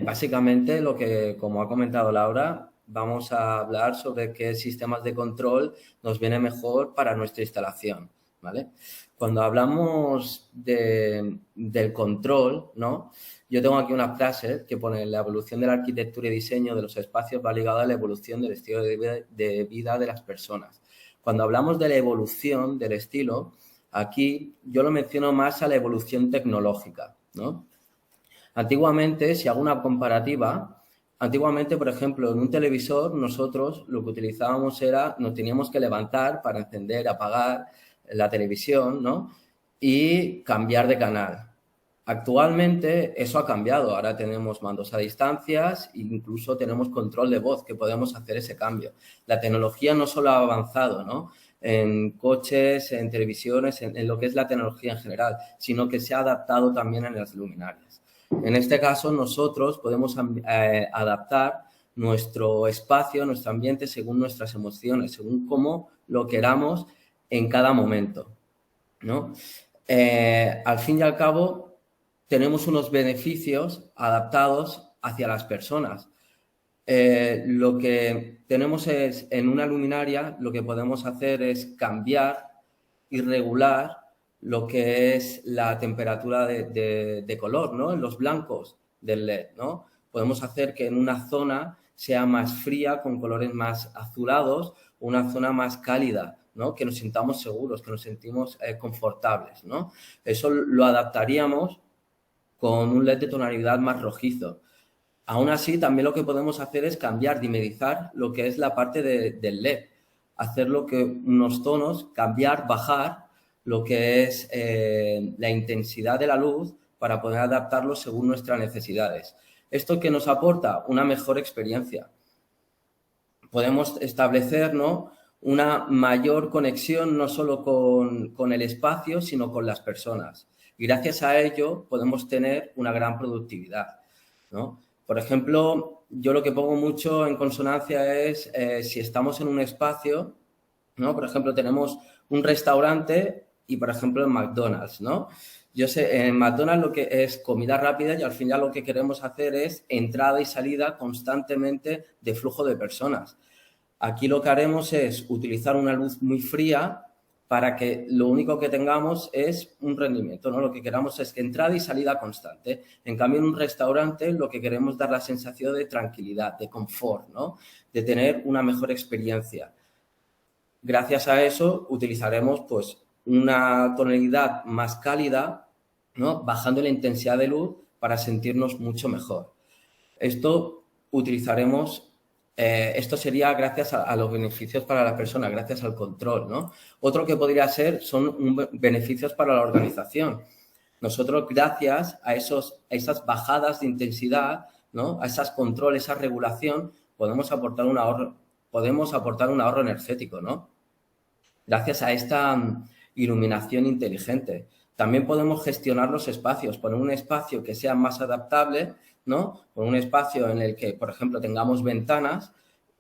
Básicamente, como ha comentado Laura, vamos a hablar sobre qué sistemas de control nos viene mejor para nuestra instalación, ¿vale? Cuando hablamos del control, ¿no? Yo tengo aquí una frase que pone: la evolución de la arquitectura y diseño de los espacios va ligada a la evolución del estilo de vida de las personas. Cuando hablamos de la evolución del estilo, aquí yo lo menciono más a la evolución tecnológica, ¿no? Antiguamente, si hago una comparativa, antiguamente, por ejemplo, en un televisor nosotros lo que utilizábamos era, nos teníamos que levantar para encender, apagar la televisión, ¿no? Y cambiar de canal. Actualmente eso ha cambiado, ahora tenemos mandos a distancias e incluso tenemos control de voz que podemos hacer ese cambio. La tecnología no solo ha avanzado, ¿no? En coches, en televisiones, en lo que es la tecnología en general, sino que se ha adaptado también en las luminarias. En este caso, nosotros podemos adaptar nuestro espacio, nuestro ambiente, según nuestras emociones, según cómo lo queramos en cada momento, ¿no? Al fin y al cabo, tenemos unos beneficios adaptados hacia las personas. Lo que tenemos es, en una luminaria, lo que podemos hacer es cambiar y regular lo que es la temperatura de color, ¿no? En los blancos del LED, ¿no? Podemos hacer que en una zona sea más fría, con colores más azulados, una zona más cálida, ¿no? Que nos sintamos seguros, que nos sentimos confortables, ¿no? Eso lo adaptaríamos con un LED de tonalidad más rojizo. Aún así, también lo que podemos hacer es cambiar, dimerizar lo que es la parte del LED, hacerlo que unos tonos, cambiar, bajar lo que es la intensidad de la luz para poder adaptarlo según nuestras necesidades. ¿Esto qué nos aporta? Una mejor experiencia. Podemos establecer, ¿no?, una mayor conexión no solo con el espacio, sino con las personas. Y gracias a ello podemos tener una gran productividad, ¿no? Por ejemplo, yo lo que pongo mucho en consonancia es si estamos en un espacio, ¿no? Por ejemplo, tenemos un restaurante y, por ejemplo, en McDonald's, ¿no? Yo sé, en McDonald's lo que es comida rápida y al final lo que queremos hacer es entrada y salida constantemente de flujo de personas. Aquí lo que haremos es utilizar una luz muy fría para que lo único que tengamos es un rendimiento, ¿no? Lo que queramos es entrada y salida constante. En cambio, en un restaurante lo que queremos es dar la sensación de tranquilidad, de confort, ¿no? De tener una mejor experiencia. Gracias a eso utilizaremos pues una tonalidad más cálida, ¿no?, bajando la intensidad de luz para sentirnos mucho mejor. Esto utilizaremos, esto sería gracias a los beneficios para la persona, gracias al control, ¿no? Otro que podría ser son beneficios para la organización. Nosotros, gracias a esas bajadas de intensidad, ¿no?, a esos controles, esa regulación, podemos aportar un ahorro energético, ¿no? Gracias a esta iluminación inteligente. También podemos gestionar los espacios, poner un espacio que sea más adaptable, ¿no? Con un espacio en el que, por ejemplo, tengamos ventanas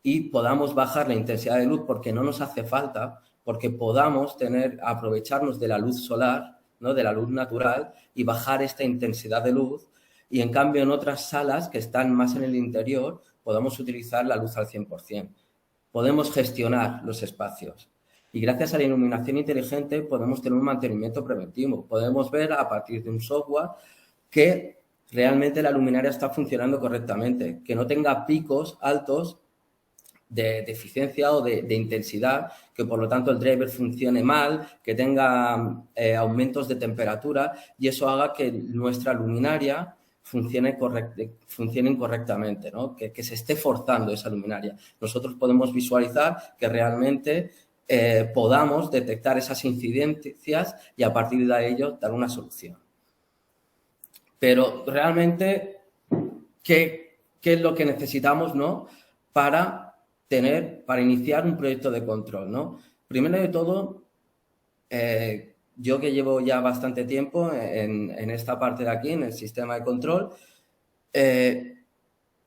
y podamos bajar la intensidad de luz porque no nos hace falta, porque podamos aprovecharnos de la luz solar, ¿no?, de la luz natural y bajar esta intensidad de luz. Y en cambio, en otras salas que están más en el interior, podemos utilizar la luz al 100%. Podemos gestionar los espacios. Y gracias a la iluminación inteligente podemos tener un mantenimiento preventivo. Podemos ver a partir de un software que realmente la luminaria está funcionando correctamente, que no tenga picos altos de eficiencia o de intensidad, que por lo tanto el driver funcione mal, que tenga aumentos de temperatura y eso haga que nuestra luminaria funcionen correctamente, ¿no? Que se esté forzando esa luminaria. Nosotros podemos visualizar que realmente podamos detectar esas incidencias y a partir de ello dar una solución. Pero realmente, ¿qué es lo que necesitamos, ¿no?, para iniciar un proyecto de control, ¿no? Primero de todo, yo que llevo ya bastante tiempo en esta parte de aquí, en el sistema de control,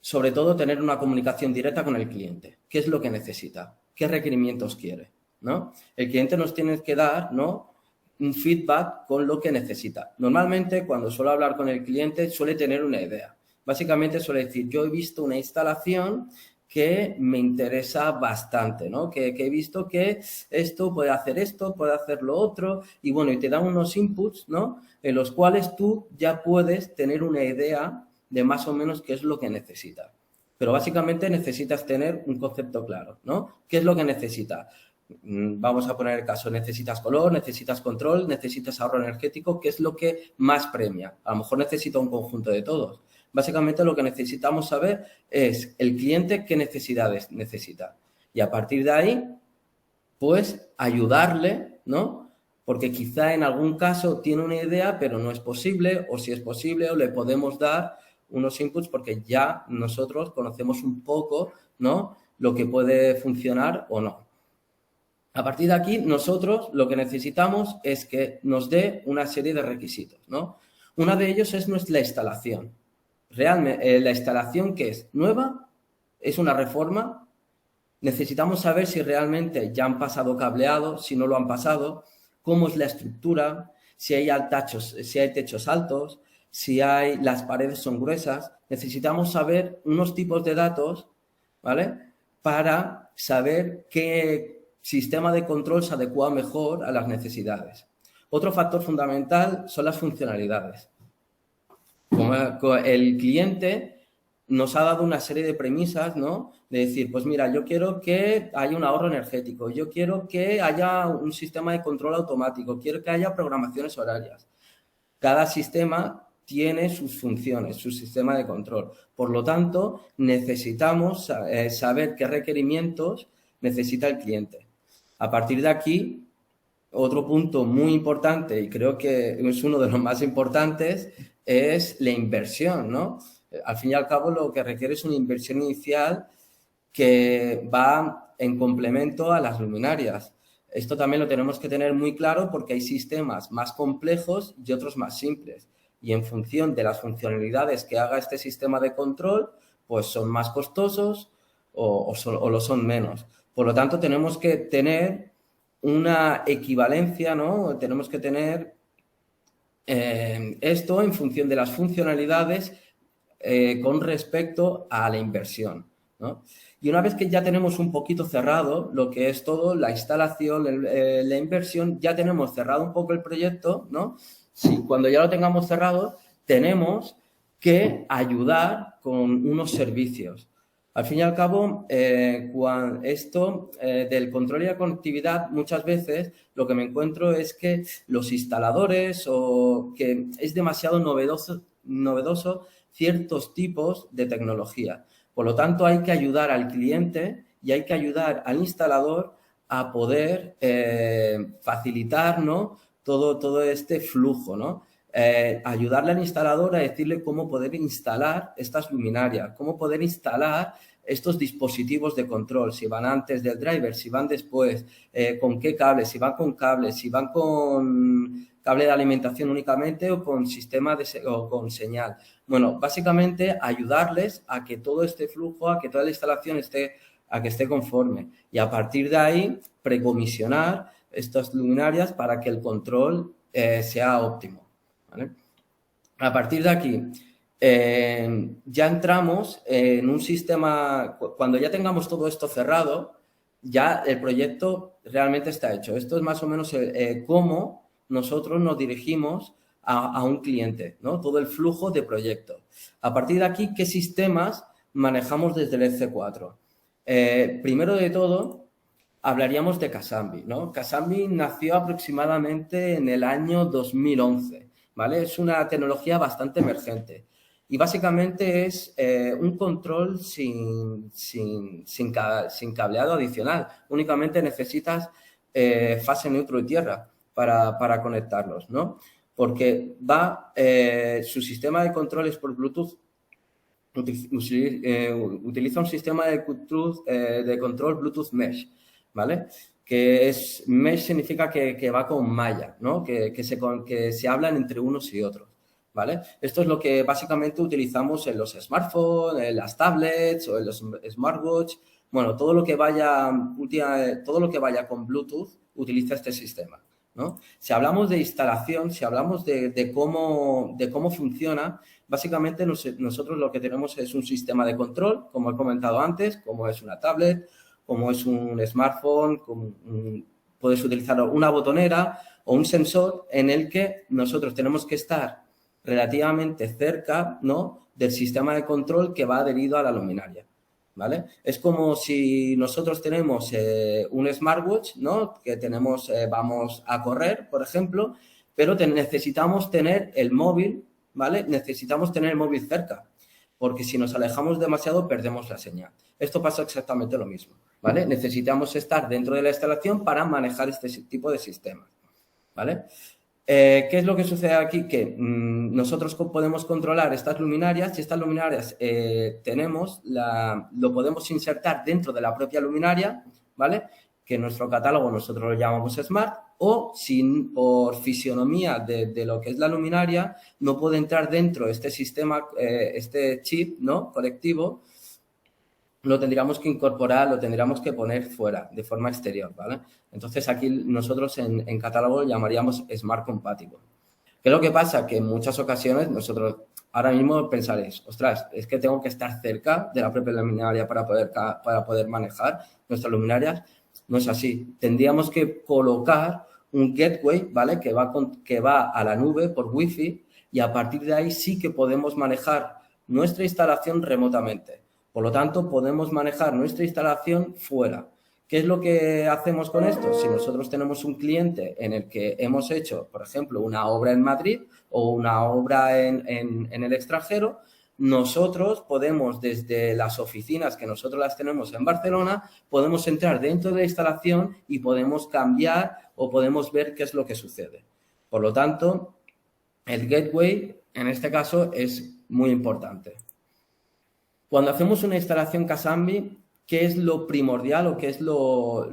sobre todo tener una comunicación directa con el cliente. ¿Qué es lo que necesita? ¿Qué requerimientos quiere? ¿No? El cliente nos tiene que dar, ¿no?, un feedback con lo que necesita. Normalmente, cuando suelo hablar con el cliente, suele tener una idea. básicamente suele decir, yo he visto una instalación que me interesa bastante, ¿no? Que he visto que esto, puede hacer lo otro, y bueno, y te dan unos inputs, ¿no? En los cuales tú ya puedes tener una idea de más o menos qué es lo que necesitas. Pero básicamente necesitas tener un concepto claro, ¿no? ¿Qué es lo que necesitas? Vamos a poner el caso, necesitas color, necesitas control, necesitas ahorro energético, ¿qué es lo que más premia? A lo mejor necesita un conjunto de todos. Básicamente lo que necesitamos saber es el cliente qué necesidades necesita. Y a partir de ahí, pues ayudarle, ¿no? Porque quizá en algún caso tiene una idea, pero no es posible, o si es posible, o le podemos dar unos inputs porque ya nosotros conocemos un poco, ¿no? Lo que puede funcionar o no. A partir de aquí, nosotros lo que necesitamos es que nos dé una serie de requisitos, ¿no? Uno de ellos es nuestra instalación. Realmente, la instalación que es nueva, es una reforma. Necesitamos saber si realmente ya han pasado cableado, si no lo han pasado, cómo es la estructura, si hay techos altos, si las paredes son gruesas. Necesitamos saber unos tipos de datos, ¿vale? Para saber qué sistema de control se adecua mejor a las necesidades. Otro factor fundamental son las funcionalidades. Como el cliente nos ha dado una serie de premisas, ¿no? De decir, pues mira, yo quiero que haya un ahorro energético, yo quiero que haya un sistema de control automático, quiero que haya programaciones horarias. Cada sistema tiene sus funciones, su sistema de control. Por lo tanto, necesitamos saber qué requerimientos necesita el cliente. A partir de aquí, otro punto muy importante, y creo que es uno de los más importantes, es la inversión, ¿no? Al fin y al cabo, lo que requiere es una inversión inicial que va en complemento a las luminarias. Esto también lo tenemos que tener muy claro porque hay sistemas más complejos y otros más simples. Y en función de las funcionalidades que haga este sistema de control, pues son más costosos o lo son menos. Por lo tanto, tenemos que tener una equivalencia, ¿no? Tenemos que tener esto en función de las funcionalidades con respecto a la inversión, ¿no? Y una vez que ya tenemos un poquito cerrado lo que es todo, la instalación, la inversión, ya tenemos cerrado un poco el proyecto, ¿no? Sí, cuando ya lo tengamos cerrado, tenemos que ayudar con unos servicios. Al fin y al cabo, esto del control y la conectividad, muchas veces lo que me encuentro es que los instaladores o que es demasiado novedoso ciertos tipos de tecnología. Por lo tanto, hay que ayudar al cliente y hay que ayudar al instalador a poder facilitar, ¿no? todo este flujo, ¿no? Ayudarle al instalador a decirle cómo poder instalar estas luminarias, cómo poder instalar estos dispositivos de control, si van antes del driver, si van después, con qué cables, si van con cables, si van con cable de alimentación únicamente o con sistema o con señal. Bueno, básicamente ayudarles a que todo este flujo, a que toda la instalación esté conforme y a partir de ahí precomisionar estas luminarias para que el control sea óptimo, ¿vale? A partir de aquí, ya entramos en un sistema, cuando ya tengamos todo esto cerrado, ya el proyecto realmente está hecho. Esto es más o menos cómo nosotros nos dirigimos a un cliente, ¿no? Todo el flujo de proyecto. A partir de aquí, ¿qué sistemas manejamos desde el EC4? Primero de todo, hablaríamos de Casambi, ¿no? Casambi nació aproximadamente en el año 2011, ¿vale? Es una tecnología bastante emergente y básicamente es un control sin cableado adicional. Únicamente necesitas fase neutro y tierra para conectarlos, ¿no? Porque su sistema de control es por Bluetooth. Utiliza un sistema de control Bluetooth Mesh, ¿vale? Mesh significa que va con malla, ¿no? Que se hablan entre unos y otros, ¿vale? Esto es lo que básicamente utilizamos en los smartphones, en las tablets o en los smartwatch. Bueno, todo lo que vaya con Bluetooth utiliza este sistema, ¿no? Si hablamos de instalación, si hablamos de cómo funciona, básicamente nosotros lo que tenemos es un sistema de control, como he comentado antes, como es una tablet, como es un smartphone, puedes utilizar una botonera o un sensor en el que nosotros tenemos que estar relativamente cerca, ¿no?, del sistema de control que va adherido a la luminaria, ¿vale? Es como si nosotros tenemos un smartwatch, ¿no?, que tenemos, vamos a correr, por ejemplo, pero necesitamos tener el móvil, ¿vale? Necesitamos tener el móvil cerca, porque si nos alejamos demasiado perdemos la señal. Esto pasa exactamente lo mismo, ¿vale? Necesitamos estar dentro de la instalación para manejar este tipo de sistemas, ¿vale? ¿Qué es lo que sucede aquí? Que nosotros podemos controlar estas luminarias y estas luminarias lo podemos insertar dentro de la propia luminaria, ¿vale? Que en nuestro catálogo nosotros lo llamamos Smart, o por fisionomía de lo que es la luminaria no puede entrar dentro este sistema, este chip, ¿no?, colectivo. Lo tendríamos que incorporar, lo tendríamos que poner fuera, de forma exterior, ¿vale? Entonces, aquí nosotros en catálogo lo llamaríamos Smart Compatible. ¿Qué es lo que pasa? Que en muchas ocasiones nosotros ahora mismo pensaréis, ostras, es que tengo que estar cerca de la propia luminaria para poder manejar nuestras luminarias. No es así. Tendríamos que colocar un gateway, ¿vale?, que va a la nube por Wi-Fi, y a partir de ahí sí que podemos manejar nuestra instalación remotamente. Por lo tanto, podemos manejar nuestra instalación fuera. ¿Qué es lo que hacemos con esto? Si nosotros tenemos un cliente en el que hemos hecho, por ejemplo, una obra en Madrid o una obra en el extranjero, nosotros podemos, desde las oficinas que nosotros las tenemos en Barcelona, podemos entrar dentro de la instalación y podemos cambiar o podemos ver qué es lo que sucede. Por lo tanto, el gateway, en este caso, es muy importante. Cuando hacemos una instalación Casambi, ¿qué es lo primordial o qué es lo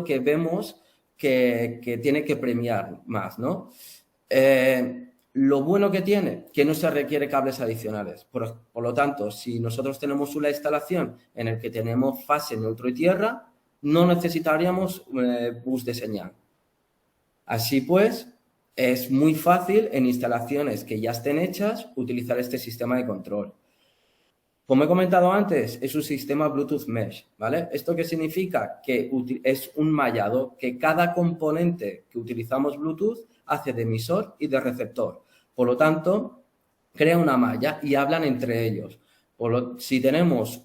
que vemos que tiene que premiar más, ¿no? Lo bueno que tiene, que no se requiere cables adicionales. Por lo tanto, si nosotros tenemos una instalación en la que tenemos fase neutro y tierra, no necesitaríamos bus de señal. Así pues, es muy fácil en instalaciones que ya estén hechas utilizar este sistema de control. Como he comentado antes, es un sistema Bluetooth Mesh, ¿vale? ¿Esto qué significa? Que es un mallado, que cada componente que utilizamos Bluetooth hace de emisor y de receptor. Por lo tanto, crea una malla y hablan entre ellos. Si tenemos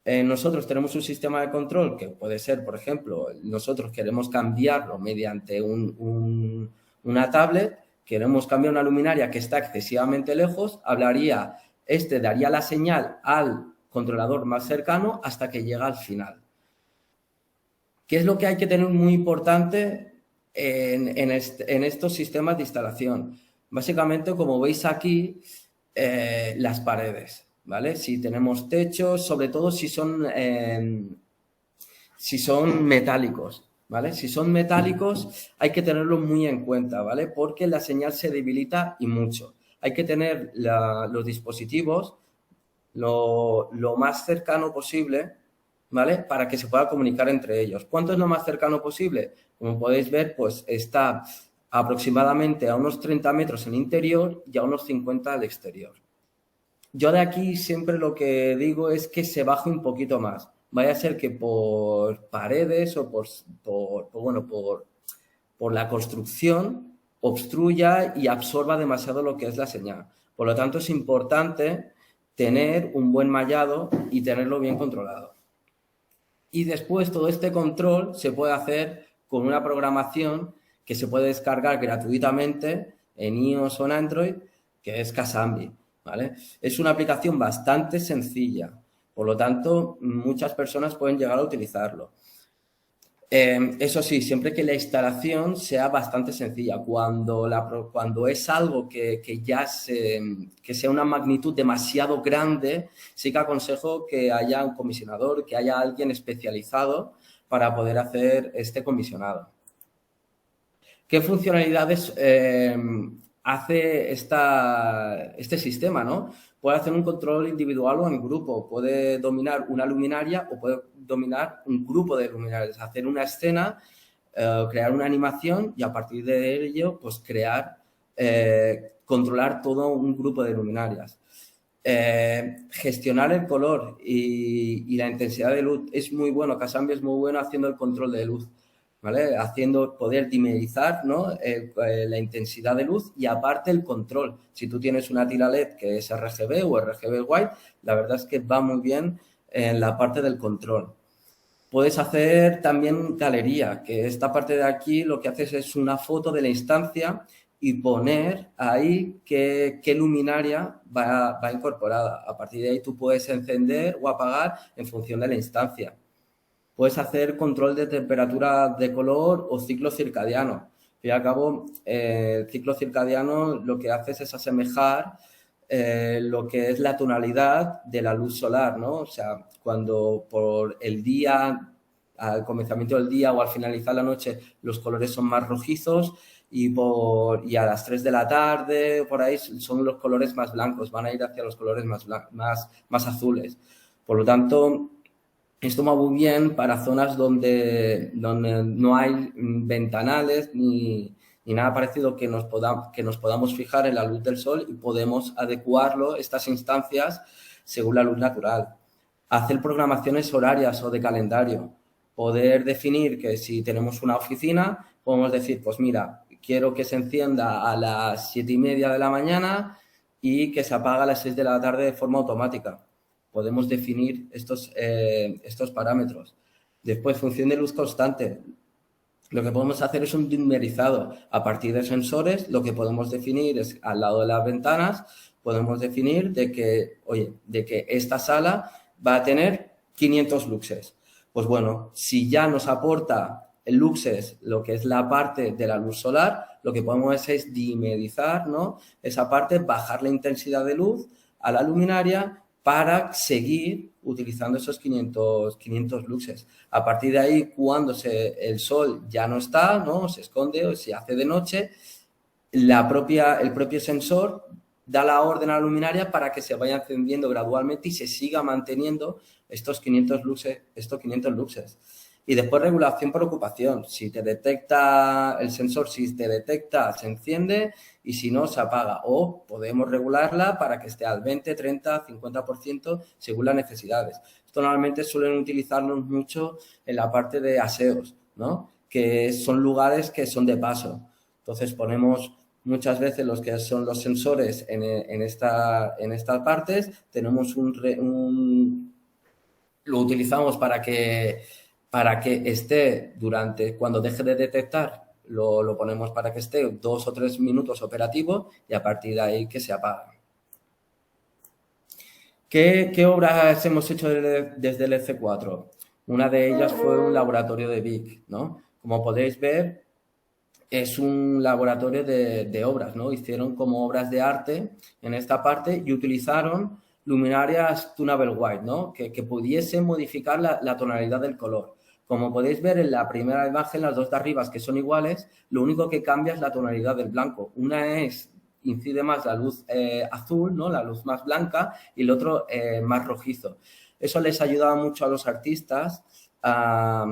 nosotros tenemos un sistema de control que puede ser, por ejemplo, nosotros queremos cambiarlo mediante una tablet, queremos cambiar una luminaria que está excesivamente lejos, daría la señal al controlador más cercano hasta que llega al final. ¿Qué es lo que hay que tener muy importante en estos sistemas de instalación? Básicamente, como veis aquí, las paredes, ¿vale? Si tenemos techos, sobre todo si son metálicos, ¿vale? Si son metálicos hay que tenerlo muy en cuenta, ¿vale? Porque la señal se debilita y mucho. Hay que tener los dispositivos lo más cercano posible, ¿vale?, para que se pueda comunicar entre ellos. ¿Cuánto es lo más cercano posible? Como podéis ver, pues está aproximadamente a unos 30 metros en el interior y a unos 50 al exterior. Yo de aquí siempre lo que digo es que se baje un poquito más. Vaya a ser que por paredes o por la construcción obstruya y absorba demasiado lo que es la señal. Por lo tanto, es importante tener un buen mallado y tenerlo bien controlado. Y después todo este control se puede hacer con una programación que se puede descargar gratuitamente en iOS o en Android, que es Casambi, ¿vale? Es una aplicación bastante sencilla, por lo tanto, muchas personas pueden llegar a utilizarlo. Eso sí, siempre que la instalación sea bastante sencilla. Cuando es algo que sea una magnitud demasiado grande, sí que aconsejo que haya un comisionador, que haya alguien especializado para poder hacer este comisionado. ¿Qué funcionalidades hace este sistema, ¿no? Puede hacer un control individual o en grupo, puede dominar una luminaria o puede dominar un grupo de luminarias, hacer una escena crear una animación y a partir de ello, pues controlar todo un grupo de luminarias. Gestionar el color y la intensidad de luz es muy bueno. Casambi es muy bueno haciendo el control de luz, ¿vale? Poder dimerizar, ¿no? La intensidad de luz y aparte el control. Si tú tienes una tira LED que es RGB o RGB White, la verdad es que va muy bien en la parte del control. Puedes hacer también galería, que esta parte de aquí lo que haces es una foto de la instancia y poner ahí qué luminaria va incorporada. A partir de ahí tú puedes encender o apagar en función de la instancia. Puedes hacer control de temperatura de color o ciclo circadiano. Al fin y al cabo, el ciclo circadiano lo que hace es asemejar lo que es la tonalidad de la luz solar, ¿no? O sea, cuando por el día, al comenzamiento del día o al finalizar la noche, los colores son más rojizos y a las 3 de la tarde, por ahí, son los colores más blancos, van a ir hacia los colores más azules. Por lo tanto, esto va muy bien para zonas donde no hay ventanales ni nada parecido que nos podamos fijar en la luz del sol y podemos adecuarlo, estas instancias, según la luz natural. Hacer programaciones horarias o de calendario. Poder definir que si tenemos una oficina, podemos decir, pues mira, quiero que se encienda a las 7:30 de la mañana y que se apague a las 6 de la tarde de forma automática. Podemos definir estos parámetros. Después, función de luz constante. Lo que podemos hacer es un dimerizado. A partir de sensores, lo que podemos definir es, al lado de las ventanas, podemos definir de que esta sala va a tener 500 luxes. Pues bueno, si ya nos aporta el luxes, lo que es la parte de la luz solar, lo que podemos hacer es dimerizar, ¿no? Esa parte, bajar la intensidad de luz a la luminaria para seguir utilizando esos 500 luxes. A partir de ahí, cuando el sol ya no está, ¿no? Se esconde o se hace de noche, el propio sensor da la orden a la luminaria para que se vaya encendiendo gradualmente y se siga manteniendo estos 500 luxes. Y después regulación por ocupación. Si te detecta el sensor, si te detecta, se enciende y si no, se apaga. O podemos regularla para que esté al 20, 30, 50% según las necesidades. Esto normalmente suelen utilizarlo mucho en la parte de aseos, ¿no? Que son lugares que son de paso. Entonces ponemos muchas veces los que son los sensores en estas partes, tenemos lo utilizamos para que esté cuando deje de detectar, lo ponemos para que esté 2 o 3 minutos operativo y a partir de ahí que se apaga. ¿Qué obras hemos hecho desde el EC4? Una de ellas fue un laboratorio de Vic, ¿no? Como podéis ver, es un laboratorio de obras, ¿no? Hicieron como obras de arte en esta parte y utilizaron luminarias tunable white, ¿no? Que pudiesen modificar la tonalidad del color. Como podéis ver en la primera imagen, las dos de arriba que son iguales, lo único que cambia es la tonalidad del blanco. Una incide más la luz azul, ¿no? La luz más blanca y el otro más rojizo. Eso les ayudaba mucho a los artistas a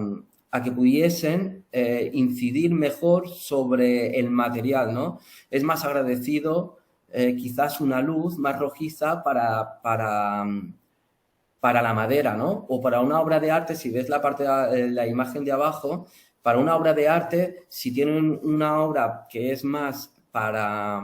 que pudiesen incidir mejor sobre el material, ¿no? Es más agradecido quizás una luz más rojiza para la madera, ¿no? O para una obra de arte, si ves la imagen de abajo, para una obra de arte, si tienen una obra que es más para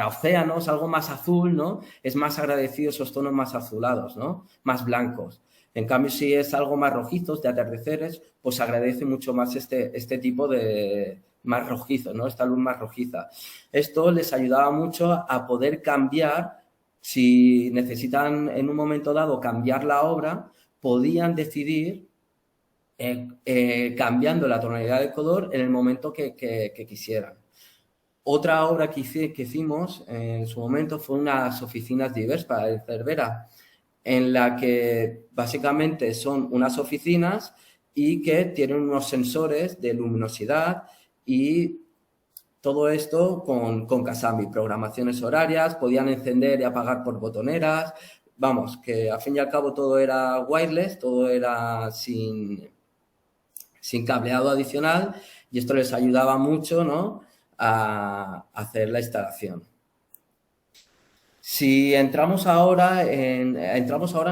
océanos, algo más azul, ¿no? Es más agradecido esos tonos más azulados, ¿no? Más blancos. En cambio, si es algo más rojizos, de atardeceres, pues agradece mucho más este tipo de más rojizo, ¿no? Esta luz más rojiza. Esto les ayudaba mucho a poder cambiar. Si necesitan en un momento dado cambiar la obra, podían decidir cambiando la tonalidad del color en el momento que quisieran. Otra obra que hicimos en su momento fue unas oficinas de Iberspa de Cervera, en la que básicamente son unas oficinas y que tienen unos sensores de luminosidad y todo esto con Casambi, programaciones horarias, podían encender y apagar por botoneras. Vamos, que al fin y al cabo todo era wireless, todo era sin sin cableado adicional, y esto les ayudaba mucho, ¿no?, a hacer la instalación. Si entramos ahora en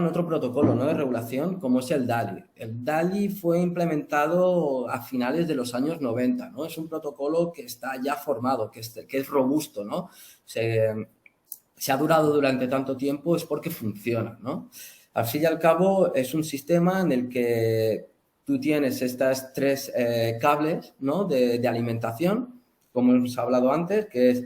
otro protocolo, ¿no?, de regulación, como es el DALI. El DALI fue implementado a finales de los años 90, ¿no? Es un protocolo que está ya formado, que es robusto, ¿no? Se ha durado durante tanto tiempo es porque funciona, ¿no? Al fin y al cabo, es un sistema en el que tú tienes estas tres cables, ¿no?, de alimentación, como hemos hablado antes, que es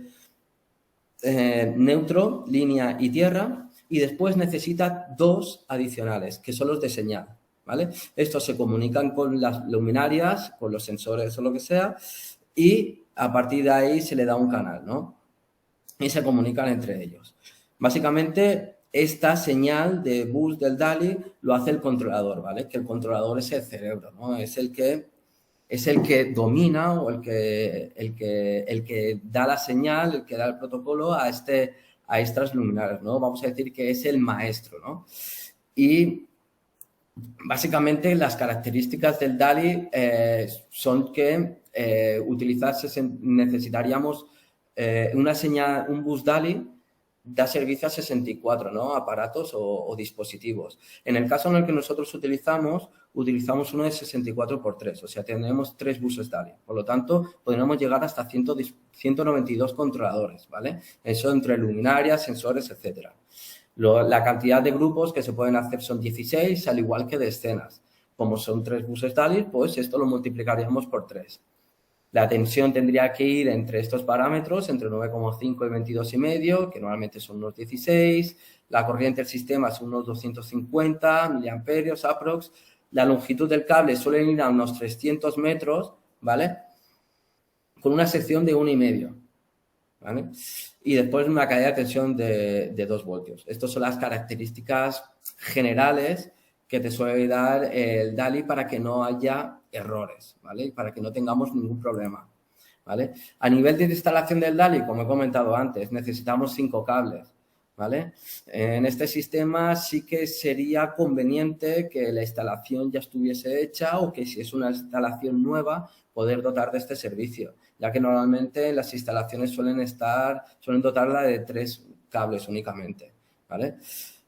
neutro, línea y tierra, y después necesita dos adicionales, que son los de señal, ¿vale? Estos se comunican con las luminarias, con los sensores o lo que sea, y a partir de ahí se le da un canal, ¿no? Y se comunican entre ellos. Básicamente, esta señal de bus del DALI lo hace el controlador, ¿vale? Que el controlador es el cerebro, ¿no? Es el que domina o el que da la señal, el que da el protocolo a estas luminarias, ¿no? Vamos a decir que es el maestro, ¿no? Y básicamente las características del DALI son que necesitaríamos una señal, un bus DALI da servicio a 64, ¿no?, aparatos o dispositivos. En el caso en el que nosotros utilizamos uno de 64x3, o sea, tendremos 3 buses DALI. Por lo tanto, podríamos llegar hasta 192 controladores, ¿vale? Eso entre luminarias, sensores, etcétera. La cantidad de grupos que se pueden hacer son 16, al igual que de escenas. Como son 3 buses DALI, pues esto lo multiplicaríamos por 3. La tensión tendría que ir entre estos parámetros, entre 9,5 y 22,5, que normalmente son unos 16. La corriente del sistema es unos 250 miliamperios aprox. La longitud del cable suele ir a unos 300 metros, ¿vale? Con una sección de 1,5, ¿vale? Y después una caída de tensión de 2 voltios. Estas son las características generales que te suele dar el DALI para que no haya errores, ¿vale? Para que no tengamos ningún problema, ¿vale? A nivel de instalación del DALI, como he comentado antes, necesitamos 5 cables, ¿vale? En este sistema sí que sería conveniente que la instalación ya estuviese hecha o que si es una instalación nueva, poder dotar de este servicio, ya que normalmente las instalaciones suelen dotarla de 3 cables únicamente, ¿vale?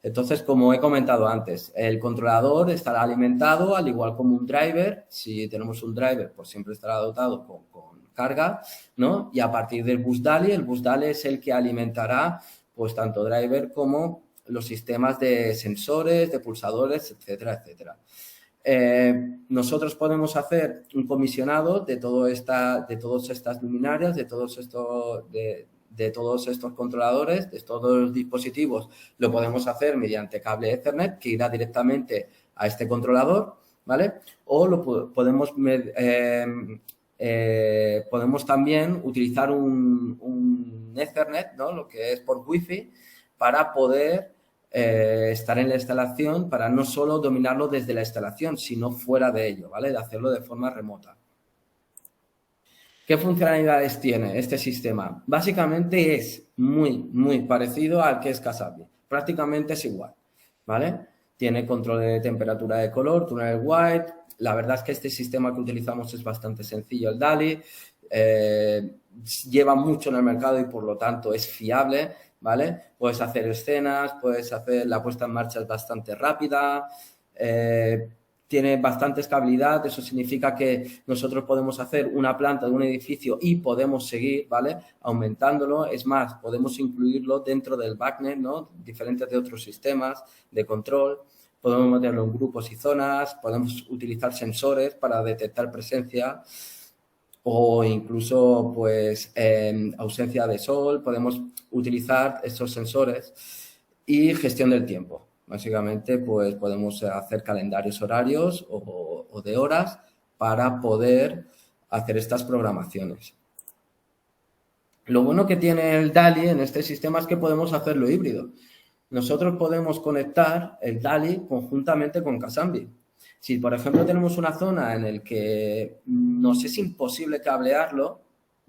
Entonces, como he comentado antes, el controlador estará alimentado al igual como un driver. Si tenemos un driver, pues siempre estará dotado con carga, ¿no? Y a partir del bus DALI, el bus DALI es el que alimentará pues tanto driver como los sistemas de sensores, de pulsadores, etcétera, etcétera. Nosotros podemos hacer un comisionado de todas estas luminarias, de todos estos controladores, de todos los dispositivos. Lo podemos hacer mediante cable Ethernet que irá directamente a este controlador, ¿vale? O podemos también utilizar un Ethernet, ¿no?, lo que es por Wi-Fi, para poder estar en la instalación, para no solo dominarlo desde la instalación, sino fuera de ello, ¿vale? De hacerlo de forma remota. ¿Qué funcionalidades tiene este sistema? Básicamente es muy, muy parecido al que es Kasabi. Prácticamente es igual, ¿vale? Tiene control de temperatura de color, túnel white. La verdad es que este sistema que utilizamos es bastante sencillo, el DALI. Lleva mucho en el mercado y por lo tanto es fiable, ¿vale? Puedes hacer escenas, la puesta en marcha es bastante rápida, tiene bastante estabilidad. Eso significa que nosotros podemos hacer una planta de un edificio y podemos seguir, ¿vale?, aumentándolo. Es más, podemos incluirlo dentro del backnet, ¿no?, diferente de otros sistemas de control. Podemos meterlo en grupos y zonas, podemos utilizar sensores para detectar presencia o incluso, pues, ausencia de sol. Podemos utilizar estos sensores y gestión del tiempo. Básicamente, pues, podemos hacer calendarios horarios o de horas para poder hacer estas programaciones. Lo bueno que tiene el DALI en este sistema es que podemos hacerlo híbrido. Nosotros podemos conectar el DALI conjuntamente con Casambi. Si, por ejemplo, tenemos una zona en la que nos es imposible cablearlo,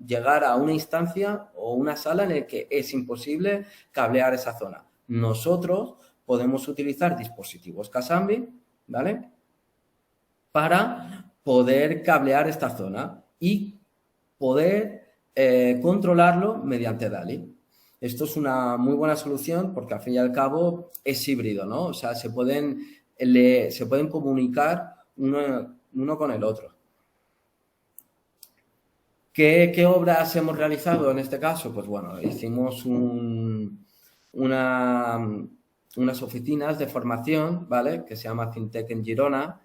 llegar a una instancia o una sala en la que es imposible cablear esa zona, nosotros podemos utilizar dispositivos Casambi, ¿vale?, para poder cablear esta zona y poder controlarlo mediante DALI. Esto es una muy buena solución porque al fin y al cabo es híbrido, ¿no? O sea, se pueden comunicar uno con el otro. ¿Qué obras hemos realizado en este caso? Pues bueno, hicimos unas oficinas de formación, ¿vale? Que se llama FinTech en Girona.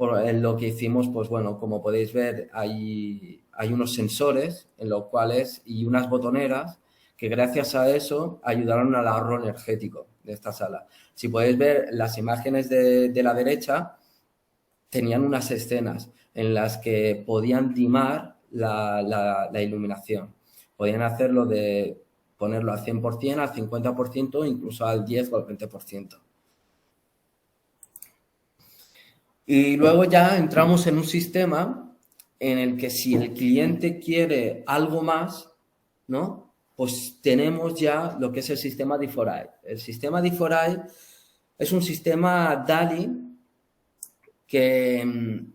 En lo que hicimos, pues bueno, como podéis ver, hay unos sensores en los cuales y unas botoneras que gracias a eso ayudaron al ahorro energético de esta sala. Si podéis ver las imágenes de la derecha, tenían unas escenas en las que podían dimar la iluminación. Podían hacerlo de ponerlo al 100%, al 50%, incluso al 10 o al 20%. Y luego ya entramos en un sistema en el que si el cliente quiere algo más, ¿no? Pues tenemos ya lo que es el sistema D4i. El sistema D4i es un sistema DALI que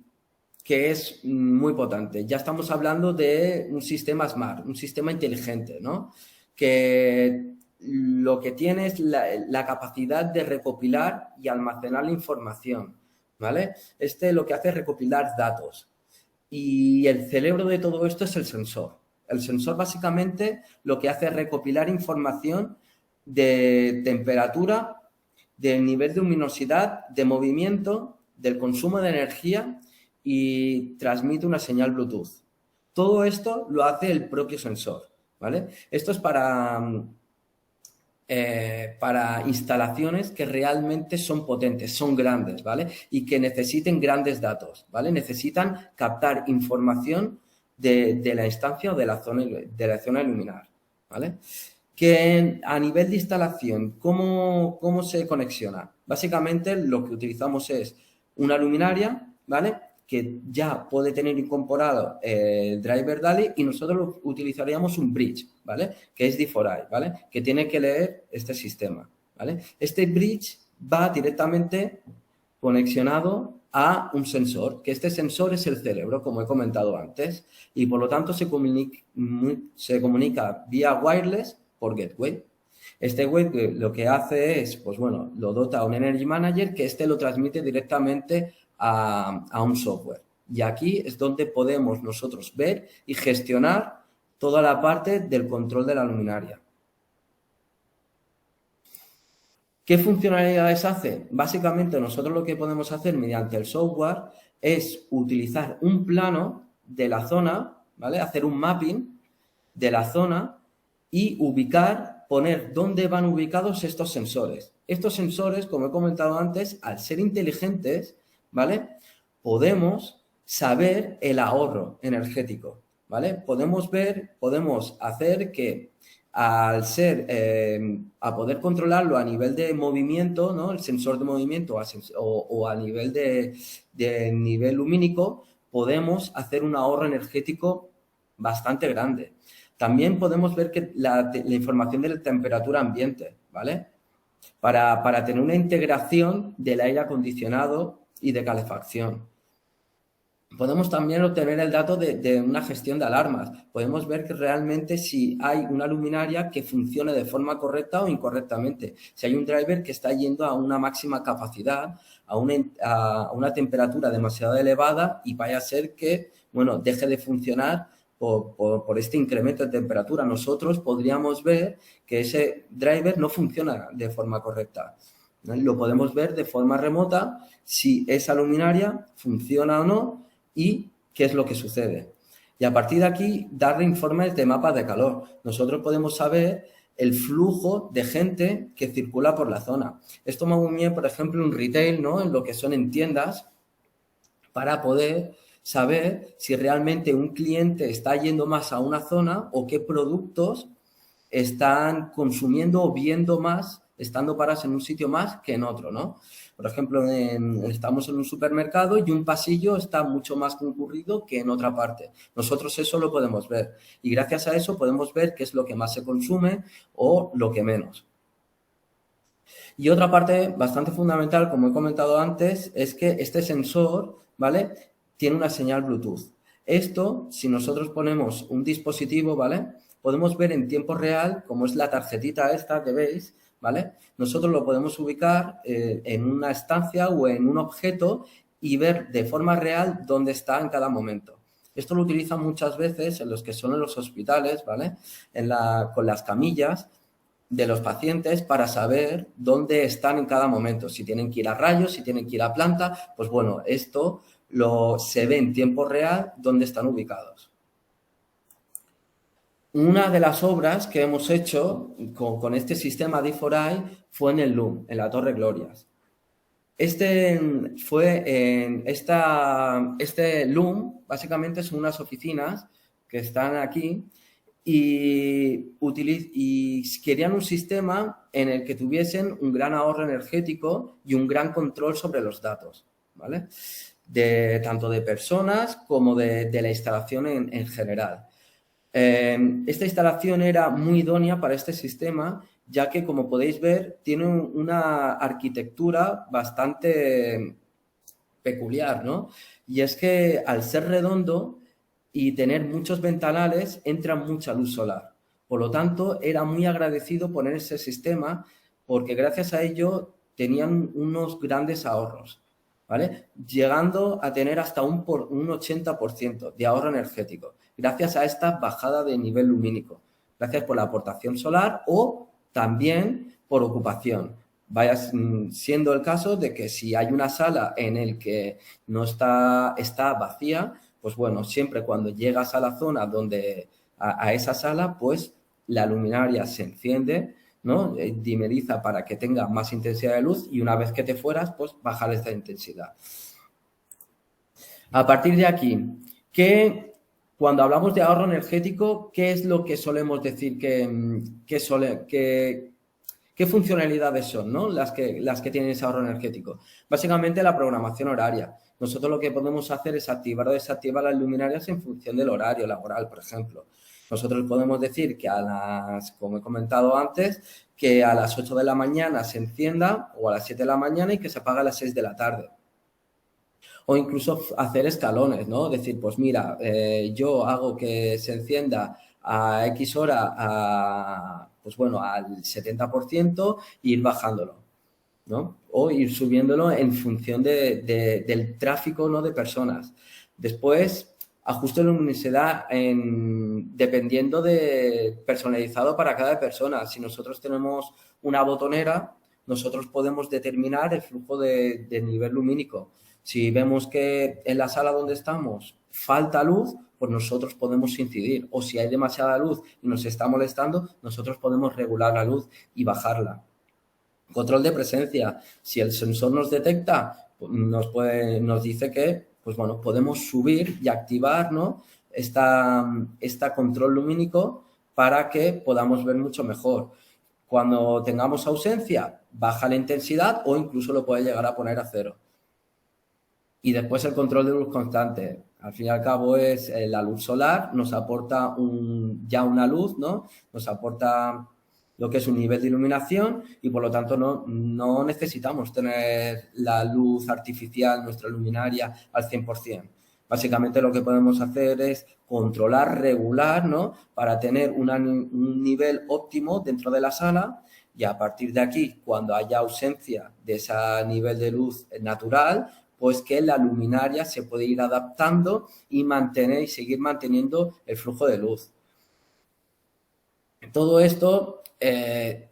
es muy potente. Ya estamos hablando de un sistema smart, un sistema inteligente, ¿no? Que lo que tiene es la capacidad de recopilar y almacenar la información, ¿vale? Lo que hace es recopilar datos. Y el cerebro de todo esto es el sensor. El sensor básicamente lo que hace es recopilar información de temperatura, del nivel de luminosidad, de movimiento, del consumo de energía y transmite una señal Bluetooth. Todo esto lo hace el propio sensor, ¿vale? Esto es para instalaciones que realmente son potentes, son grandes, ¿vale? Y que necesiten grandes datos, ¿vale? Necesitan captar información de la instancia o de la zona luminar, ¿vale? Que a nivel de instalación, ¿cómo se conexiona? Básicamente lo que utilizamos es una luminaria, ¿vale? Que ya puede tener incorporado el driver DALI y nosotros utilizaríamos un bridge, ¿vale? Que es D4i, ¿vale? Que tiene que leer este sistema, ¿vale? Este bridge va directamente conexionado a un sensor, que este sensor es el cerebro, como he comentado antes, y por lo tanto se comunica vía wireless por gateway. Este gateway lo que hace es, pues bueno, lo dota a un Energy Manager que lo transmite directamente a un software. Y aquí es donde podemos nosotros ver y gestionar toda la parte del control de la luminaria. ¿Qué funcionalidades hace? Básicamente nosotros lo que podemos hacer mediante el software es utilizar un plano de la zona, ¿vale? Hacer un mapping de la zona y poner dónde van ubicados estos sensores. Estos sensores, como he comentado antes, al ser inteligentes, ¿vale? Podemos saber el ahorro energético, ¿vale? Podemos hacer que a poder controlarlo a nivel de movimiento, ¿no? El sensor de movimiento o a nivel de nivel lumínico, podemos hacer un ahorro energético bastante grande. También podemos ver que la información de la temperatura ambiente, ¿vale? Para tener una integración del aire acondicionado y de calefacción. Podemos también obtener el dato de una gestión de alarmas. Podemos ver que realmente si hay una luminaria que funcione de forma correcta o incorrectamente. Si hay un driver que está yendo a una máxima capacidad, a una temperatura demasiado elevada y vaya a ser que, bueno, deje de funcionar por este incremento de temperatura. Nosotros podríamos ver que ese driver no funciona de forma correcta. Lo podemos ver de forma remota si esa luminaria funciona o no y qué es lo que sucede. Y a partir de aquí, darle informes de mapas de calor. Nosotros podemos saber el flujo de gente que circula por la zona. Esto me va muy bien, por ejemplo, en retail, ¿no? En lo que son en tiendas, para poder saber si realmente un cliente está yendo más a una zona o qué productos están consumiendo o viendo más, estando parados en un sitio más que en otro, ¿no? Por ejemplo, estamos en un supermercado y un pasillo está mucho más concurrido que en otra parte. Nosotros eso lo podemos ver y gracias a eso podemos ver qué es lo que más se consume o lo que menos. Y otra parte bastante fundamental, como he comentado antes, es que este sensor, ¿vale? tiene una señal Bluetooth. Esto, si nosotros ponemos un dispositivo, ¿vale? Podemos ver en tiempo real, como es la tarjetita esta que veis, ¿vale? Nosotros lo podemos ubicar en una estancia o en un objeto y ver de forma real dónde está en cada momento. Esto lo utilizan muchas veces en los que son en los hospitales, ¿vale? Con las camillas de los pacientes para saber dónde están en cada momento, si tienen que ir a rayos, si tienen que ir a planta, pues bueno, esto se ve en tiempo real dónde están ubicados. Una de las obras que hemos hecho con este sistema D4i fue en el LUM, en la Torre Glorias. Este LUM básicamente son unas oficinas que están aquí y querían un sistema en el que tuviesen un gran ahorro energético y un gran control sobre los datos, ¿vale? Tanto de personas como de la instalación en general. Esta instalación era muy idónea para este sistema, ya que, como podéis ver, tiene una arquitectura bastante peculiar, ¿no? Y es que al ser redondo y tener muchos ventanales, entra mucha luz solar. Por lo tanto, era muy agradecido poner ese sistema porque gracias a ello tenían unos grandes ahorros, ¿vale? Llegando a tener hasta un 80% de ahorro energético, gracias a esta bajada de nivel lumínico, gracias por la aportación solar o también por ocupación. Vaya siendo el caso de que si hay una sala en el que no está vacía, pues bueno, siempre cuando llegas a la zona a esa sala, pues la luminaria se enciende, ¿no? Dimeriza para que tenga más intensidad de luz y una vez que te fueras, pues bajar esta intensidad. A partir de aquí, cuando hablamos de ahorro energético, ¿qué es lo que solemos decir qué funcionalidades son, ¿no? las que tienen ese ahorro energético? Básicamente la programación horaria. Nosotros lo que podemos hacer es activar o desactivar las luminarias en función del horario laboral, por ejemplo. Nosotros podemos decir que como he comentado antes, que a las 8 de la mañana se encienda o a las 7 de la mañana y que se apague a las 6 de la tarde. O incluso hacer escalones, ¿no? Decir, pues mira, yo hago que se encienda a X hora pues bueno, al 70% e ir bajándolo, ¿no? O ir subiéndolo en función del tráfico, ¿no? De personas. Después, ajuste la luminosidad dependiendo personalizado para cada persona. Si nosotros tenemos una botonera, nosotros podemos determinar el flujo de nivel lumínico. Si vemos que en la sala donde estamos falta luz, pues nosotros podemos incidir. O si hay demasiada luz y nos está molestando, nosotros podemos regular la luz y bajarla. Control de presencia. Si el sensor nos detecta, nos dice que, pues bueno, podemos subir y activar, ¿no? esta control lumínico para que podamos ver mucho mejor. Cuando tengamos ausencia, baja la intensidad o incluso lo puede llegar a poner a 0. Y después el control de luz constante. Al fin y al cabo es la luz solar, nos aporta ya una luz, ¿no? Nos aporta lo que es un nivel de iluminación y por lo tanto no necesitamos tener la luz artificial, nuestra luminaria, al 100%. Básicamente lo que podemos hacer es controlar, regular, ¿no? Para tener un nivel óptimo dentro de la sala y a partir de aquí, cuando haya ausencia de ese nivel de luz natural, pues que la luminaria se puede ir adaptando y seguir manteniendo el flujo de luz. Todo esto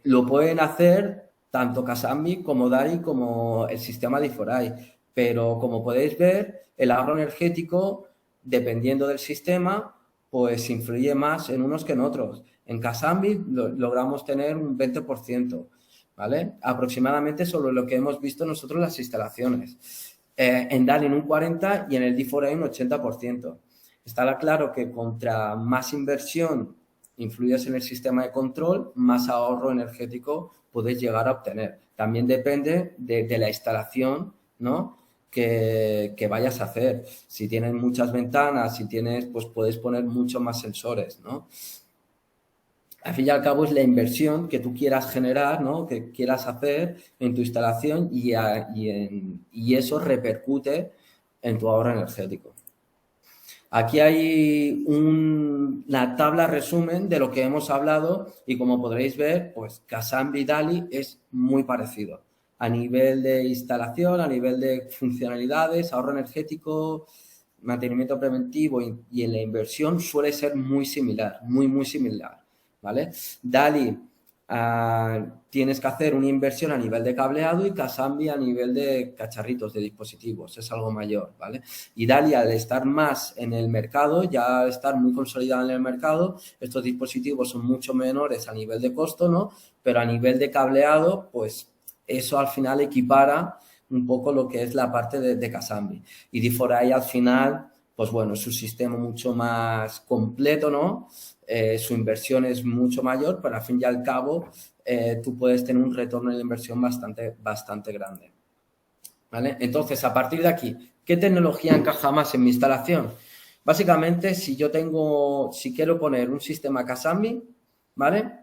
lo pueden hacer tanto Casambi como Dari como el sistema D4i, pero como podéis ver, el ahorro energético, dependiendo del sistema, pues influye más en unos que en otros. En Casambi logramos tener un 20%, ¿vale? Aproximadamente sobre lo que hemos visto nosotros en las instalaciones. En DALI un 40% y en el D4i un 80%. Está claro que contra más inversión influyes en el sistema de control, más ahorro energético puedes llegar a obtener. También depende de la instalación, ¿no? que vayas a hacer. Si tienes muchas ventanas, pues puedes poner muchos más sensores, ¿no? Al fin y al cabo es la inversión que tú quieras generar, ¿no? Que quieras hacer en tu instalación y eso repercute en tu ahorro energético. Aquí hay una tabla resumen de lo que hemos hablado y como podréis ver, pues Casambi DALI es muy parecido a nivel de instalación, a nivel de funcionalidades, ahorro energético, mantenimiento preventivo y en la inversión suele ser muy similar, muy similar, ¿vale? DALI tienes que hacer una inversión a nivel de cableado y Casambi a nivel de cacharritos, de dispositivos, es algo mayor, ¿vale? Y DALI al estar más en el mercado, ya al estar muy consolidado en el mercado, estos dispositivos son mucho menores a nivel de costo, ¿no? Pero a nivel de cableado, pues eso al final equipara un poco lo que es la parte de Casambi. Y D4i al final, pues bueno, es un sistema mucho más completo, ¿no? Su inversión es mucho mayor, pero al fin y al cabo tú puedes tener un retorno de inversión bastante grande. ¿Vale? Entonces, a partir de aquí, ¿qué tecnología encaja más en mi instalación? Básicamente, si quiero poner un sistema Casambi, ¿vale?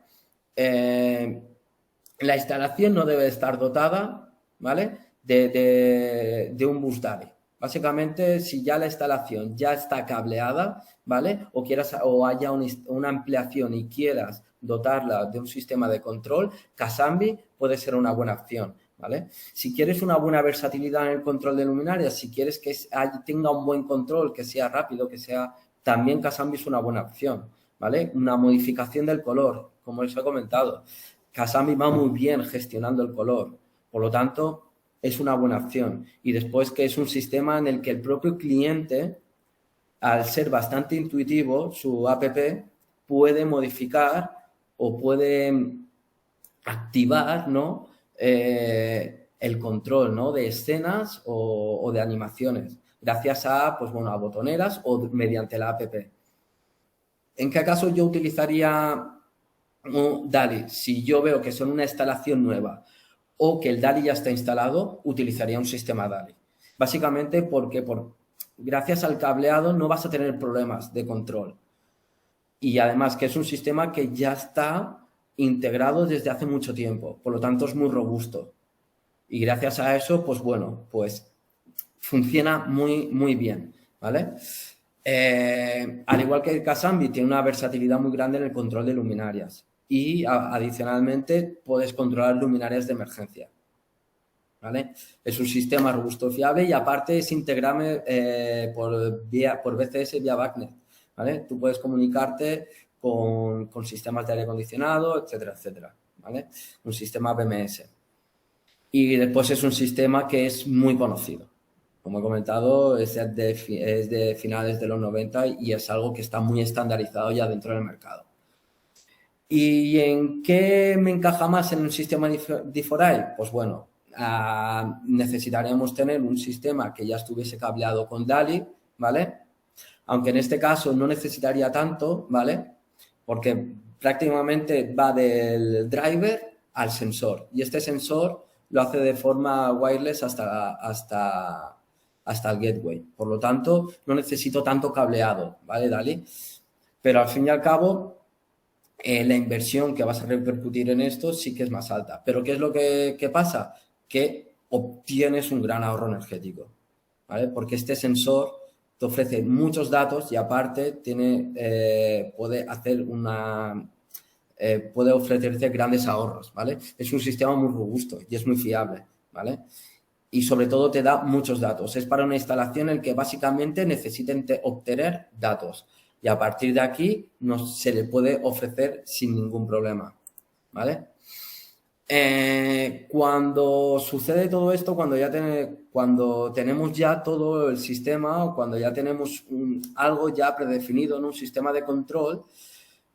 La instalación no debe estar dotada, ¿vale? De un bus DALI. Básicamente, si ya la instalación ya está cableada, ¿vale? O haya una ampliación y quieras dotarla de un sistema de control, Casambi puede ser una buena opción, ¿vale? Si quieres una buena versatilidad en el control de luminarias, si quieres que tenga un buen control, que sea rápido, también Casambi es una buena opción, ¿vale? Una modificación del color, como os he comentado. Casambi va muy bien gestionando el color, por lo tanto, es una buena opción. Y después que es un sistema en el que el propio cliente, al ser bastante intuitivo, su app puede modificar o puede activar, ¿no? El control, ¿no? De escenas o de animaciones, gracias a, pues bueno, a botoneras o mediante la app. ¿En qué caso yo utilizaría DALI? Si yo veo que son una instalación nueva o que el DALI ya está instalado, utilizaría un sistema DALI. Básicamente porque gracias al cableado no vas a tener problemas de control. Y además que es un sistema que ya está integrado desde hace mucho tiempo, por lo tanto es muy robusto. Y gracias a eso, pues bueno, pues funciona muy bien, ¿vale? Al igual que Casambi, tiene una versatilidad muy grande en el control de luminarias y adicionalmente puedes controlar luminarias de emergencia, ¿vale? Es un sistema robusto y fiable y aparte es integrable por VCS vía BACnet, ¿vale? Tú puedes comunicarte con sistemas de aire acondicionado, etcétera, ¿vale? Un sistema BMS. Y después es un sistema que es muy conocido. Como he comentado, es de finales de los 90 y es algo que está muy estandarizado ya dentro del mercado. ¿Y en qué me encaja más en un sistema D4i? Pues bueno, necesitaremos tener un sistema que ya estuviese cableado con DALI, ¿vale? Aunque en este caso no necesitaría tanto, ¿vale? Porque prácticamente va del driver al sensor y este sensor lo hace de forma wireless hasta el gateway. Por lo tanto, no necesito tanto cableado, ¿vale, DALI? Pero al fin y al cabo, la inversión que vas a repercutir en esto sí que es más alta. Pero ¿qué es lo que pasa? Que obtienes un gran ahorro energético, ¿vale? Porque este sensor te ofrece muchos datos y aparte puede ofrecerte grandes ahorros, ¿vale? Es un sistema muy robusto y es muy fiable, ¿vale? Y sobre todo te da muchos datos. Es para una instalación en la que básicamente necesiten obtener datos y a partir de aquí se le puede ofrecer sin ningún problema, ¿vale? Cuando sucede todo esto, cuando tenemos ya todo el sistema o cuando ya tenemos algo ya predefinido en un sistema de control,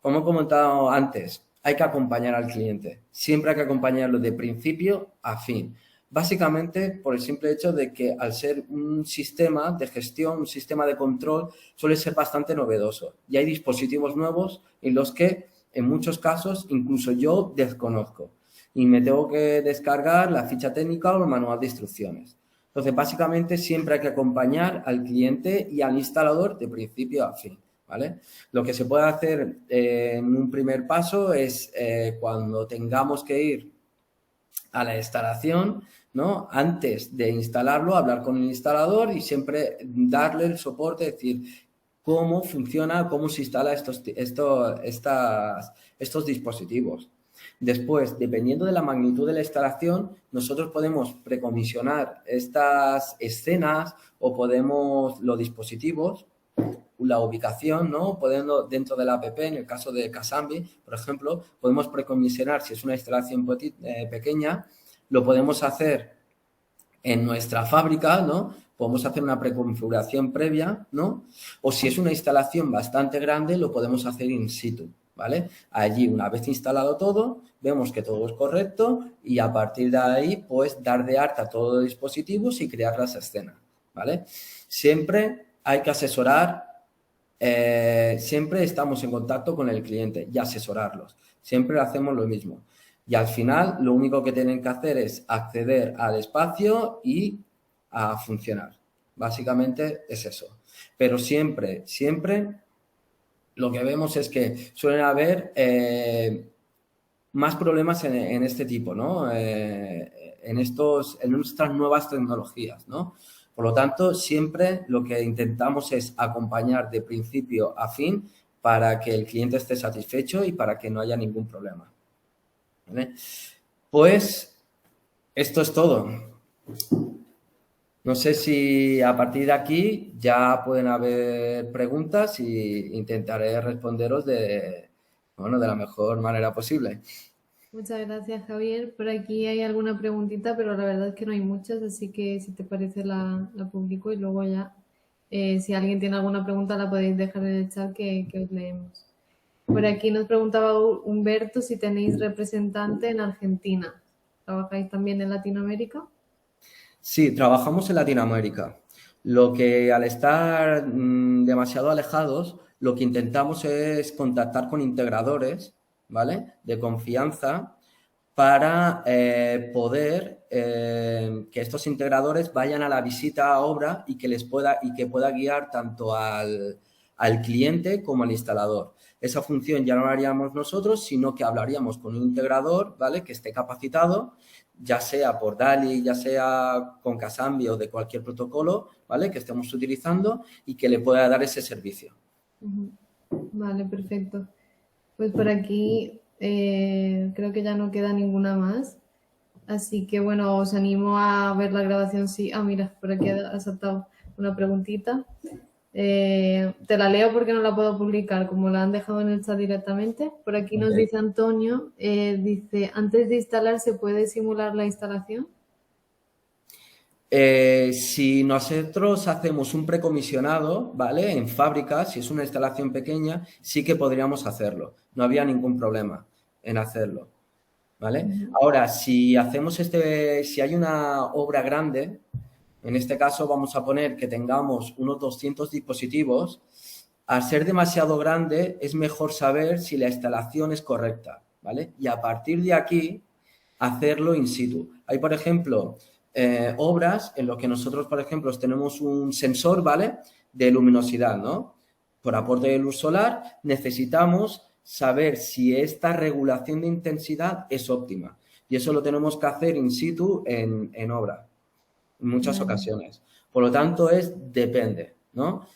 como he comentado antes, hay que acompañar al cliente. Siempre hay que acompañarlo de principio a fin. Básicamente por el simple hecho de que al ser un sistema de gestión, un sistema de control, suele ser bastante novedoso. Y hay dispositivos nuevos en los que, en muchos casos, incluso yo desconozco. Y me tengo que descargar la ficha técnica o el manual de instrucciones. Entonces, básicamente, siempre hay que acompañar al cliente y al instalador de principio a fin, ¿vale? Lo que se puede hacer en un primer paso es cuando tengamos que ir a la instalación, ¿no? Antes de instalarlo, hablar con el instalador y siempre darle el soporte, decir, cómo funciona, cómo se instala estos dispositivos. Después, dependiendo de la magnitud de la instalación, nosotros podemos precomisionar estas escenas o podemos, los dispositivos, la ubicación, ¿no? Podemos, dentro de la app, en el caso de Casambi, por ejemplo, podemos precomisionar, si es una instalación pequeña, lo podemos hacer en nuestra fábrica, ¿no? Podemos hacer una preconfiguración previa, ¿no? O si es una instalación bastante grande, lo podemos hacer in situ, ¿vale? Allí, una vez instalado todo, vemos que todo es correcto y a partir de ahí, pues, dar de alta todos los dispositivos y crear las escenas, ¿vale? Siempre hay que asesorar, siempre estamos en contacto con el cliente y asesorarlos. Siempre hacemos lo mismo. Y al final, lo único que tienen que hacer es acceder al espacio y a funcionar. Básicamente es eso. Pero siempre lo que vemos es que suelen haber más problemas en este tipo, ¿no? En nuestras nuevas tecnologías, ¿no? Por lo tanto, siempre lo que intentamos es acompañar de principio a fin para que el cliente esté satisfecho y para que no haya ningún problema. ¿Vale? Pues esto es todo. No sé si a partir de aquí ya pueden haber preguntas y intentaré responderos de la mejor manera posible. Muchas gracias, Javier. Por aquí hay alguna preguntita, pero la verdad es que no hay muchas, así que si te parece la publico y luego ya, si alguien tiene alguna pregunta, la podéis dejar en el chat que os leemos. Por aquí nos preguntaba Humberto si tenéis representante en Argentina. ¿Trabajáis también en Latinoamérica? Sí, trabajamos en Latinoamérica. Lo que al estar demasiado alejados, lo que intentamos es contactar con integradores, ¿vale? De confianza para poder que estos integradores vayan a la visita a obra y que pueda guiar tanto al cliente como al instalador. Esa función ya no la haríamos nosotros, sino que hablaríamos con un integrador, ¿vale? Que esté capacitado, ya sea por DALI, ya sea con Casambi o de cualquier protocolo, ¿vale? Que estemos utilizando y que le pueda dar ese servicio. Vale, perfecto. Pues por aquí creo que ya no queda ninguna más. Así que bueno, os animo a ver la grabación. Sí, mira, por aquí ha saltado una preguntita. Te la leo porque no la puedo publicar, como la han dejado en el chat directamente. Por aquí nos dice Antonio, dice, antes de instalar, ¿se puede simular la instalación? Si nosotros hacemos un precomisionado, ¿vale? En fábrica, si es una instalación pequeña, sí que podríamos hacerlo. No había ningún problema en hacerlo, ¿vale? Ahora, si hay una obra grande, en este caso vamos a poner que tengamos unos 200 dispositivos, al ser demasiado grande es mejor saber si la instalación es correcta, ¿vale? Y a partir de aquí, hacerlo in situ. Hay, por ejemplo, obras en las que nosotros, por ejemplo, tenemos un sensor, ¿vale? De luminosidad, ¿no? Por aporte de luz solar, necesitamos saber si esta regulación de intensidad es óptima. Y eso lo tenemos que hacer in situ en obra, en muchas ocasiones. Por lo tanto, depende, ¿no?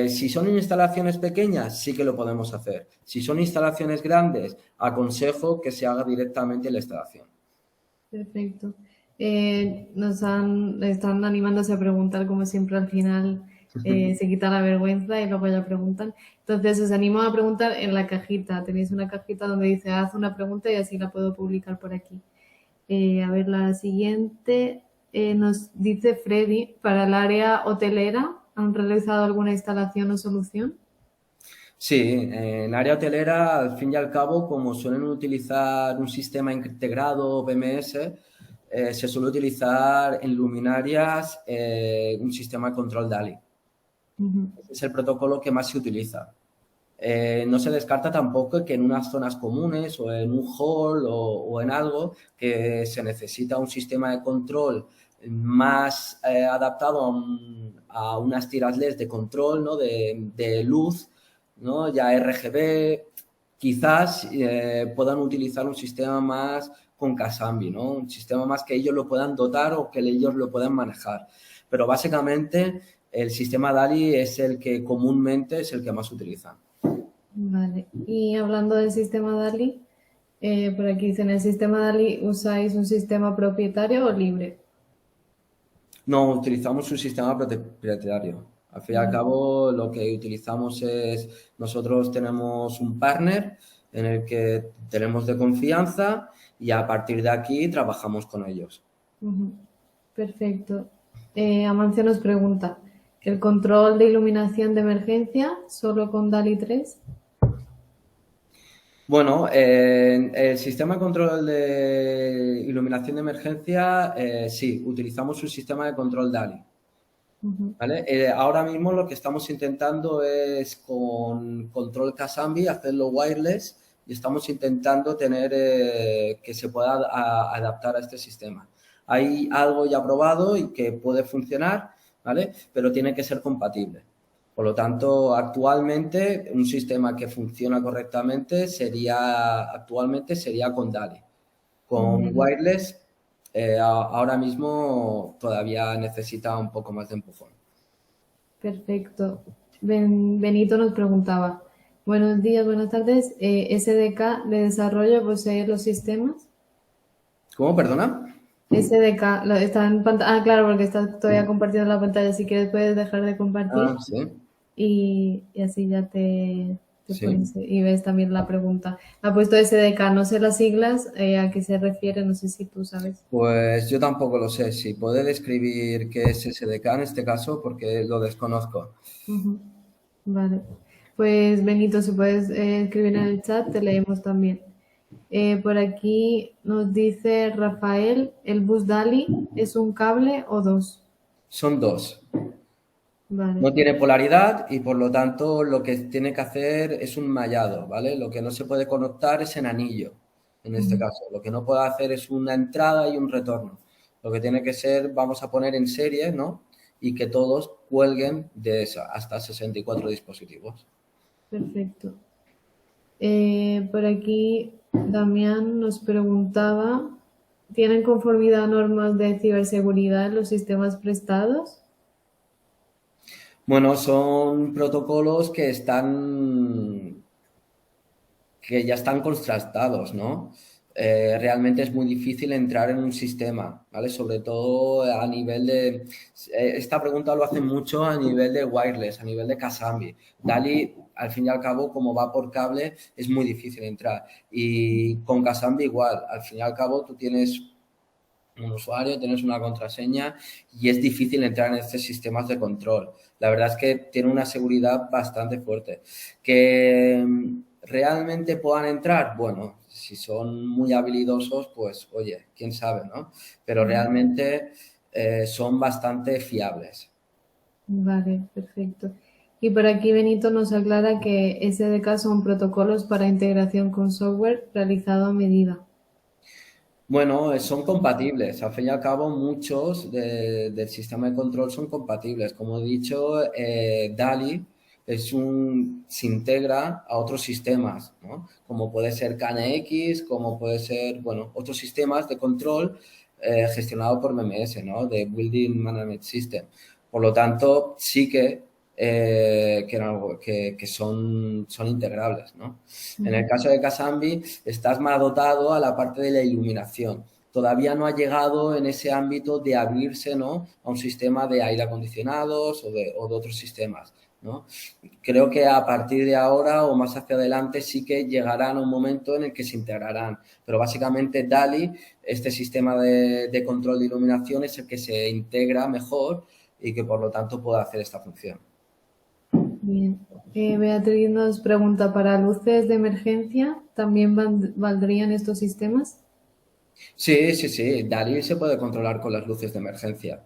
Si son instalaciones pequeñas, sí que lo podemos hacer. Si son instalaciones grandes, aconsejo que se haga directamente la instalación. Perfecto. Están animándose a preguntar, como siempre al final se quita la vergüenza y luego ya preguntan. Entonces os animo a preguntar en la cajita. Tenéis una cajita donde dice haz una pregunta y así la puedo publicar por aquí. A ver, la siguiente nos dice Freddy, para el área hotelera, ¿han realizado alguna instalación o solución? Sí, en área hotelera, al fin y al cabo, como suelen utilizar un sistema integrado BMS, se suele utilizar en luminarias un sistema de control DALI. Ese es el protocolo que más se utiliza. No se descarta tampoco que en unas zonas comunes o en un hall o en algo que se necesita un sistema de control más adaptado a unas tiras LED de control, ¿no? de luz, ¿no? Ya RGB, quizás puedan utilizar un sistema más con Casambi, ¿no? Un sistema más que ellos lo puedan dotar o que ellos lo puedan manejar. Pero básicamente el sistema DALI es el que comúnmente es el que más utilizan. Vale. Y hablando del sistema DALI, por aquí dice, ¿en el sistema DALI usáis un sistema propietario o libre? No, utilizamos un sistema propietario. Al fin y al Vale. cabo, lo que utilizamos es, nosotros tenemos un partner en el que tenemos de confianza y a partir de aquí trabajamos con ellos. Ujú. Perfecto. Amancio nos pregunta, ¿el control de iluminación de emergencia solo con DALI 3? Bueno, el sistema de control de iluminación de emergencia, sí, utilizamos un sistema de control DALI. Ujú. ¿Vale? Ahora mismo lo que estamos intentando es con control Casambi hacerlo wireless y estamos intentando tener que se pueda adaptar a este sistema. Hay algo ya probado y que puede funcionar, ¿vale? Pero tiene que ser compatible. Por lo tanto, actualmente un sistema que funciona correctamente actualmente sería con DALI. Con Vale, wireless, ahora mismo todavía necesita un poco más de empujón. perfecto. Benito nos preguntaba, buenos días, buenas tardes, ¿SDK de desarrollo posee los sistemas? ¿Cómo? ¿Perdona? SDK, está en pantalla, ah, claro, porque está todavía compartiendo la pantalla, si quieres puedes dejar de Ah, compartir sí, y así ya te sí. pones y ves también la pregunta. Ha puesto SDK, no sé las siglas, a qué se refiere, no sé si tú sabes. Pues yo tampoco lo sé. Si puede describir qué es SDK en este caso, porque lo desconozco. Ujú. Vale. Pues Benito, si puedes escribir en el chat, te leemos también. Por aquí nos dice Rafael, ¿el bus DALI es un cable o dos? Son dos. Vale. No tiene polaridad y por lo tanto lo que tiene que hacer es un mallado, ¿vale? Lo que no se puede conectar es en anillo, en este Ujú. caso. Lo que no puede hacer es una entrada y un retorno. Lo que tiene que ser, vamos a poner en serie, ¿no? Y que todos cuelguen de esa, hasta 64 dispositivos. Perfecto. Por aquí Damián nos preguntaba, ¿tienen conformidad a normas de ciberseguridad en los sistemas prestados? Bueno, son protocolos que ya están contrastados, ¿no? Realmente es muy difícil entrar en un sistema, ¿vale? Sobre todo a nivel de... esta pregunta lo hacen mucho a nivel de wireless, a nivel de Casambi. DALI, al fin y al cabo, como va por cable, es muy difícil entrar. Y con Casambi igual, al fin y al cabo tú tienes un usuario, tienes una contraseña y es difícil entrar en estos sistemas de control. La verdad es que tiene una seguridad bastante fuerte. Que realmente puedan entrar, bueno, si son muy habilidosos, pues oye, quién sabe, ¿no? Pero Ujú. realmente son bastante fiables. Vale, perfecto. Y por aquí Benito nos aclara que SDK son protocolos para integración con software realizado a medida. Bueno, son compatibles. Al fin y al cabo, muchos del sistema de control son compatibles. Como he dicho, DALI se integra a otros sistemas, ¿no? Como puede ser KNX, como puede ser, bueno, otros sistemas de control gestionados por BMS, ¿no? De Building Management System. Por lo tanto, sí que son integrables, ¿no? En el Ujú. caso de Casambi, estás más dotado a la parte de la iluminación. Todavía no ha llegado en ese ámbito de abrirse, ¿no? A un sistema de aire acondicionados o de otros sistemas, ¿no? Creo que a partir de ahora o más hacia adelante sí que llegarán a un momento en el que se integrarán. Pero básicamente DALI, este sistema de control de iluminación, es el que se integra mejor y que por lo tanto puede hacer esta función. Bien. Beatriz nos pregunta, ¿para luces de emergencia también valdrían estos sistemas? Sí, sí, sí. DALI se puede controlar con las luces de emergencia.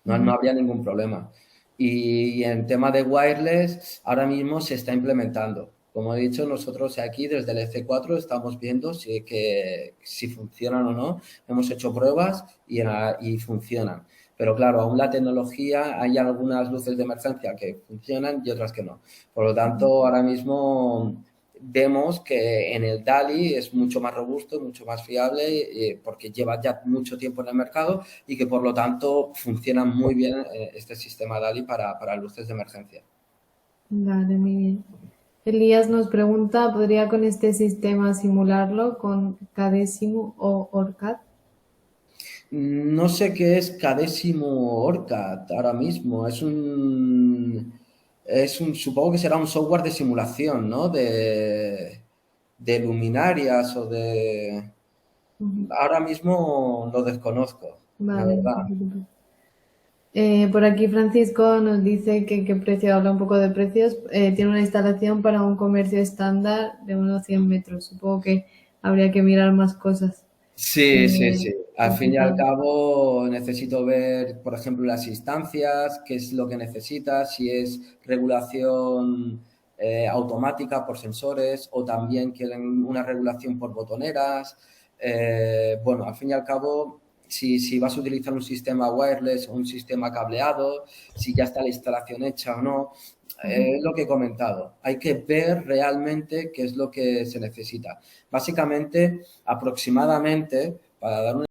No Ujú. habría ningún problema. Y en tema de wireless, ahora mismo se está implementando. Como he dicho, nosotros aquí desde el EC4 estamos viendo si funcionan o no. Hemos hecho pruebas y funcionan. Pero claro, aún la tecnología, hay algunas luces de emergencia que funcionan y otras que no. Por lo tanto, ahora mismo vemos que en el DALI es mucho más robusto, mucho más fiable, porque lleva ya mucho tiempo en el mercado y que por lo tanto funciona muy bien este sistema DALI para luces de emergencia. Vale, muy bien. Elías nos pregunta, ¿podría con este sistema simularlo con Cadésimo o ORCAD? No sé qué es Cadésimo ORCAD ahora mismo. Supongo que será un software de simulación, ¿no? De luminarias o de... Ujú. Ahora mismo lo desconozco, la Vale, no te verdad. preocupes. Por aquí Francisco nos dice que qué precio, habla un poco de precios. Tiene una instalación para un comercio estándar de unos 100 metros. Supongo que habría que mirar más cosas. Sí, sí, sí. Al fin y al Complicado. cabo necesito ver, por ejemplo, las instancias, qué es lo que necesitas, si es regulación automática por sensores o también quieren una regulación por botoneras. Bueno, al fin y al cabo, si vas a utilizar un sistema wireless o un sistema cableado, si ya está la instalación hecha o no, Ujú. es lo que he comentado. Hay que ver realmente qué es lo que se necesita. Básicamente, aproximadamente, para dar una